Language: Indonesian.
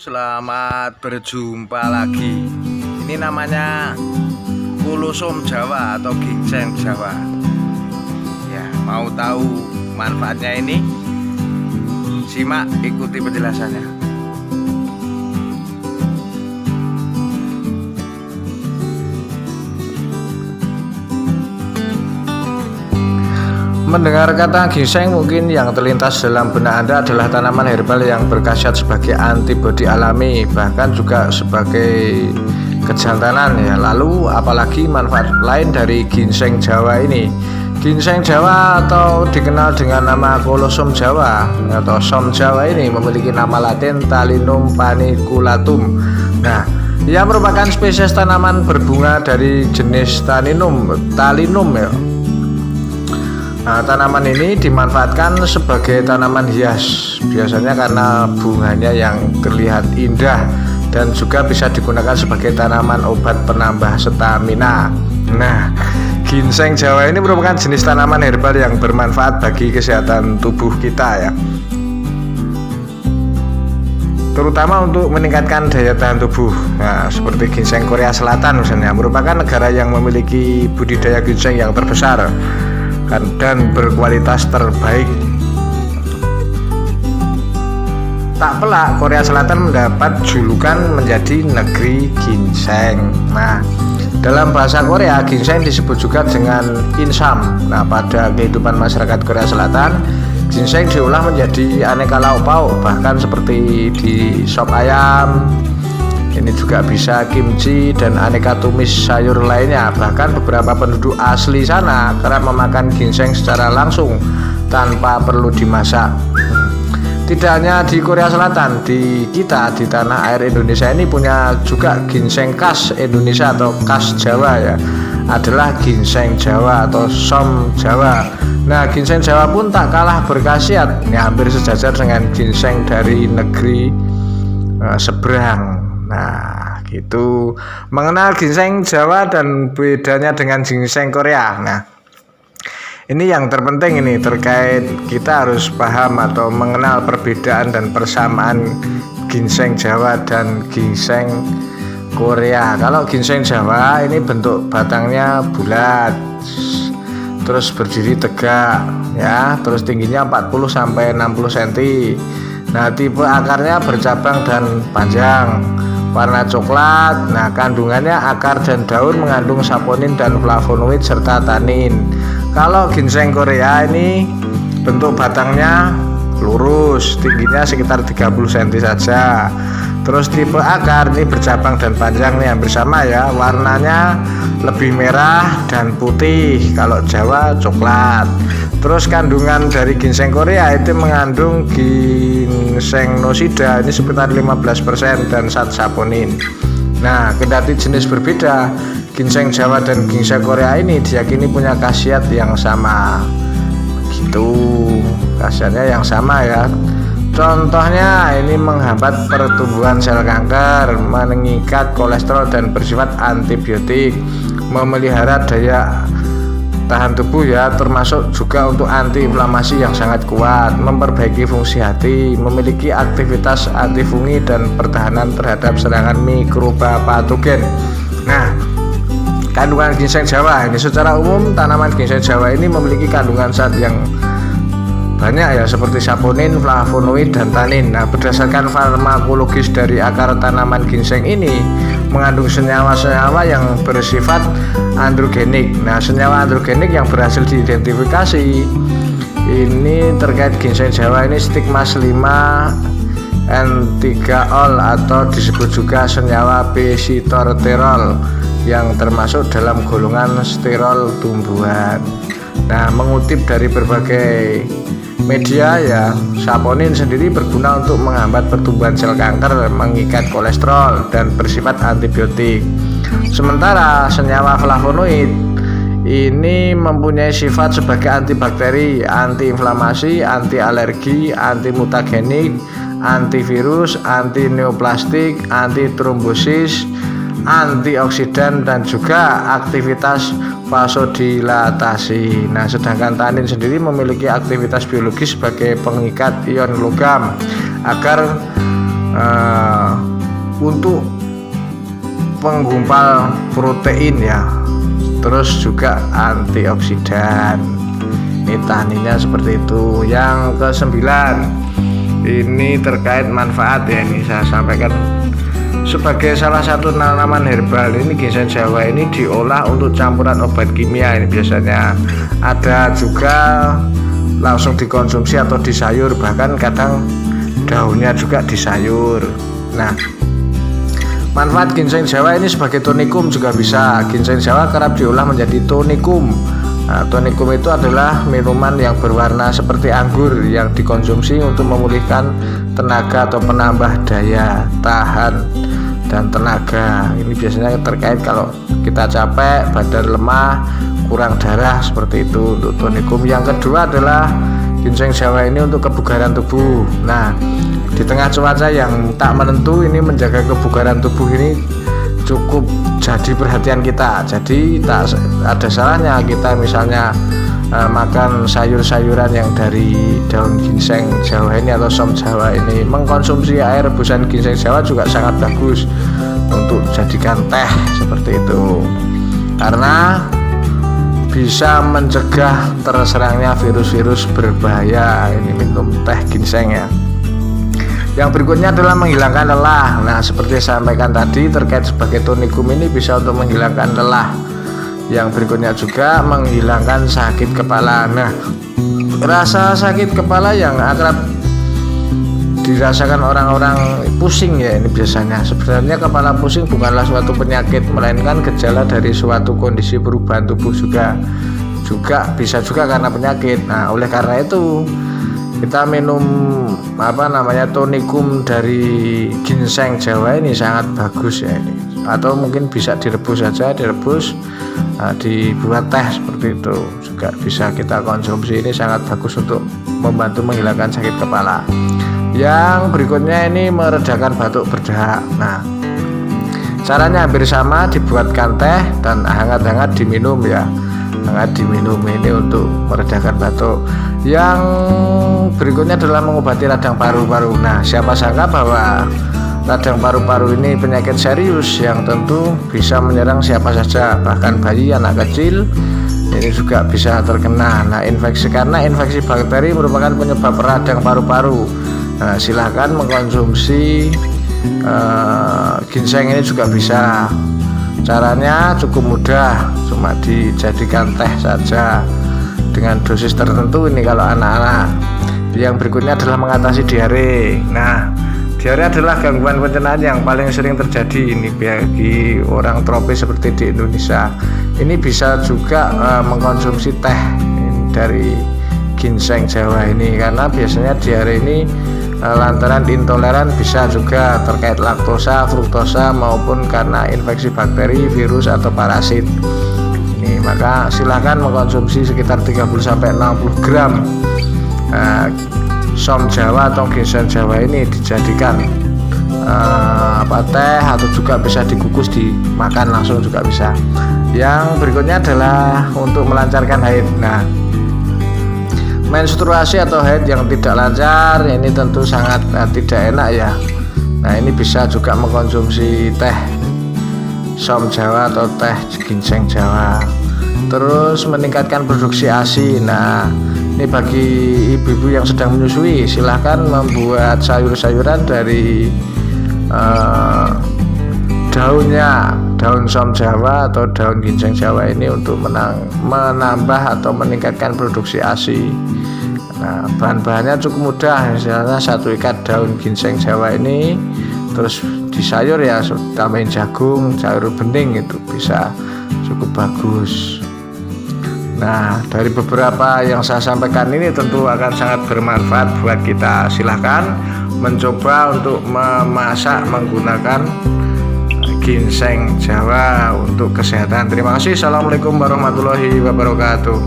Selamat berjumpa lagi. Ini namanya kolosum Jawa atau ginseng Jawa. Ya, mau tahu manfaatnya ini? Simak, ikuti penjelasannya. Mendengar kata ginseng, mungkin yang terlintas dalam benak Anda adalah tanaman herbal yang berkhasiat sebagai antibodi alami, bahkan juga sebagai kejantanan ya. Lalu apalagi manfaat lain dari ginseng Jawa ini? Ginseng Jawa atau dikenal dengan nama kolosum Jawa atau som Jawa ini memiliki nama latin Talinum paniculatum. Nah, ia merupakan spesies tanaman berbunga dari jenis Talinum ya. Nah, tanaman ini dimanfaatkan sebagai tanaman hias, biasanya karena bunganya yang terlihat indah dan juga bisa digunakan sebagai tanaman obat penambah stamina. Nah, ginseng Jawa ini merupakan jenis tanaman herbal yang bermanfaat bagi kesehatan tubuh kita ya, terutama untuk meningkatkan daya tahan tubuh. Nah, seperti ginseng Korea Selatan misalnya, merupakan negara yang memiliki budidaya ginseng yang terbesar dan berkualitas terbaik. Tak pelak Korea Selatan mendapat julukan menjadi negeri ginseng. Nah, dalam bahasa Korea, ginseng disebut juga dengan insam. Nah, pada kehidupan masyarakat Korea Selatan, ginseng diolah menjadi aneka lauk pauk, bahkan seperti di sop ayam. Ini juga bisa kimchi dan aneka tumis sayur lainnya. Bahkan beberapa penduduk asli sana kerap memakan ginseng secara langsung tanpa perlu dimasak. Tidak hanya di Korea Selatan, di tanah air Indonesia ini punya juga ginseng khas Indonesia atau khas Jawa ya, adalah ginseng Jawa atau som Jawa. Nah, ginseng Jawa pun tak kalah berkhasiat, ya, hampir sejajar dengan ginseng dari negeri seberang. Nah, gitu mengenal ginseng Jawa dan bedanya dengan ginseng Korea. Nah, ini yang terpenting ini terkait kita harus paham atau mengenal perbedaan dan persamaan ginseng Jawa dan ginseng Korea. Kalau ginseng Jawa ini bentuk batangnya bulat, terus berdiri tegak ya, terus tingginya 40 sampai 60 cm. Nah, tipe akarnya bercabang dan panjang, warna coklat. Nah, kandungannya akar dan daun mengandung saponin dan flavonoid serta tanin. Kalau ginseng Korea ini bentuk batangnya lurus, tingginya sekitar 30 cm saja. Terus tipe akar ini bercabang dan panjang nih, hampir sama ya. Warnanya lebih merah dan putih, kalau Jawa coklat. Terus kandungan dari ginseng Korea itu mengandung ginseng nosida ini sekitar 15% dan zat saponin. Nah, kendati jenis berbeda, ginseng Jawa dan ginseng Korea ini diyakini punya khasiat yang sama. Gitu, khasiatnya yang sama ya. Contohnya ini menghambat pertumbuhan sel kanker, mengikat kolesterol dan bersifat antibiotik, memelihara daya tahan tubuh ya, termasuk juga untuk antiinflamasi yang sangat kuat, memperbaiki fungsi hati, memiliki aktivitas antifungi dan pertahanan terhadap serangan mikroba patogen. Nah, kandungan ginseng Jawa ini secara umum tanaman ginseng Jawa ini memiliki kandungan zat yang banyak ya, seperti saponin, flavonoid dan tanin. Nah, berdasarkan farmakologis dari akar tanaman ginseng ini mengandung senyawa-senyawa yang bersifat androgenik. Nah, senyawa androgenik yang berhasil diidentifikasi ini terkait ginseng Jawa ini stigmas 5 N3-ol atau disebut juga senyawa pesitorterol yang termasuk dalam golongan sterol tumbuhan. Nah, mengutip dari berbagai media ya, saponin sendiri berguna untuk menghambat pertumbuhan sel kanker, mengikat kolesterol dan bersifat antibiotik. Sementara senyawa flavonoid ini mempunyai sifat sebagai antibakteri, antiinflamasi, anti alergi, anti mutagenik, antivirus, anti neoplastik, anti trombosis, antioksidan dan juga aktivitas vasodilatasi. Nah, sedangkan tanin sendiri memiliki aktivitas biologis sebagai pengikat ion logam agar untuk penggumpal protein ya, terus juga antioksidan. Ini taninya seperti itu. Yang ke-9 ini terkait manfaat ya, ini saya sampaikan sebagai salah satu tanaman herbal. Ini ginseng Jawa ini diolah untuk campuran obat kimia. Ini biasanya ada juga langsung dikonsumsi atau di sayur, bahkan kadang daunnya juga di sayur. Nah, manfaat ginseng Jawa ini sebagai tonikum juga bisa. Ginseng Jawa kerap diolah menjadi tonikum. Nah, tonikum itu adalah minuman yang berwarna seperti anggur yang dikonsumsi untuk memulihkan tenaga atau penambah daya tahan dan tenaga. Ini biasanya terkait kalau kita capek, badan lemah, kurang darah, seperti itu untuk tonikum. Yang kedua adalah ginseng Jawa ini untuk kebugaran tubuh. Nah, di tengah cuaca yang tak menentu ini, menjaga kebugaran tubuh ini cukup jadi perhatian kita. Jadi tak ada salahnya kita misalnya makan sayur-sayuran yang dari daun ginseng Jawa ini atau som Jawa ini. Mengkonsumsi air rebusan ginseng Jawa juga sangat bagus untuk jadikan teh seperti itu, karena bisa mencegah terserangnya virus-virus berbahaya. Ini minum teh ginseng ya. Yang berikutnya adalah menghilangkan lelah. Nah, seperti saya sampaikan tadi terkait sebagai tonikum ini bisa untuk menghilangkan lelah. Yang berikutnya juga menghilangkan sakit kepala. Nah, rasa sakit kepala yang akrab dirasakan orang-orang pusing ya, ini biasanya. Sebenarnya kepala pusing bukanlah suatu penyakit, melainkan gejala dari suatu kondisi perubahan tubuh juga bisa juga karena penyakit. Nah, oleh karena itu kita minum tonikum dari ginseng Jawa ini sangat bagus ya ini. Atau mungkin bisa direbus saja, dibuat teh seperti itu juga bisa kita konsumsi. Ini sangat bagus untuk membantu menghilangkan sakit kepala. Yang berikutnya ini meredakan batuk berdahak. Nah, caranya hampir sama, dibuatkan teh dan hangat-hangat diminum ya. Hangat diminum ini untuk meredakan batuk. Yang berikutnya adalah mengobati radang paru-paru. Nah, siapa sangka bahwa radang paru-paru ini penyakit serius yang tentu bisa menyerang siapa saja, bahkan bayi, anak kecil ini juga bisa terkena. Nah, karena infeksi bakteri merupakan penyebab radang paru-paru. Nah, silahkan mengkonsumsi ginseng ini juga bisa. Caranya cukup mudah, cuma dijadikan teh saja dengan dosis tertentu ini kalau anak-anak. Yang berikutnya adalah mengatasi diare. Nah, diare adalah gangguan pencernaan yang paling sering terjadi ini bagi orang tropis seperti di Indonesia. Ini bisa juga mengkonsumsi teh dari ginseng Jawa ini, karena biasanya diare ini lantaran intoleran, bisa juga terkait laktosa, fruktosa, maupun karena infeksi bakteri, virus, atau parasit. Ini maka silahkan mengkonsumsi sekitar 30-60 gram som Jawa atau ginseng Jawa ini dijadikan teh, atau juga bisa dikukus dimakan langsung juga bisa. Yang berikutnya adalah untuk melancarkan haid. Nah, menstruasi atau haid yang tidak lancar ini tentu sangat tidak enak ya. Nah, ini bisa juga mengkonsumsi teh som Jawa atau teh ginseng Jawa. Terus meningkatkan produksi ASI. Nah, ini bagi ibu-ibu yang sedang menyusui, silahkan membuat sayur-sayuran dari daun som Jawa atau daun ginseng Jawa ini untuk menambah atau meningkatkan produksi ASI. Nah, bahan-bahannya cukup mudah, misalnya 1 ikat daun ginseng Jawa ini, terus di sayur ya tambahin jagung, sayur bening, itu bisa cukup bagus. Nah, dari beberapa yang saya sampaikan ini tentu akan sangat bermanfaat buat kita. Silahkan mencoba untuk memasak menggunakan ginseng Jawa untuk kesehatan. Terima kasih. Assalamualaikum warahmatullahi wabarakatuh.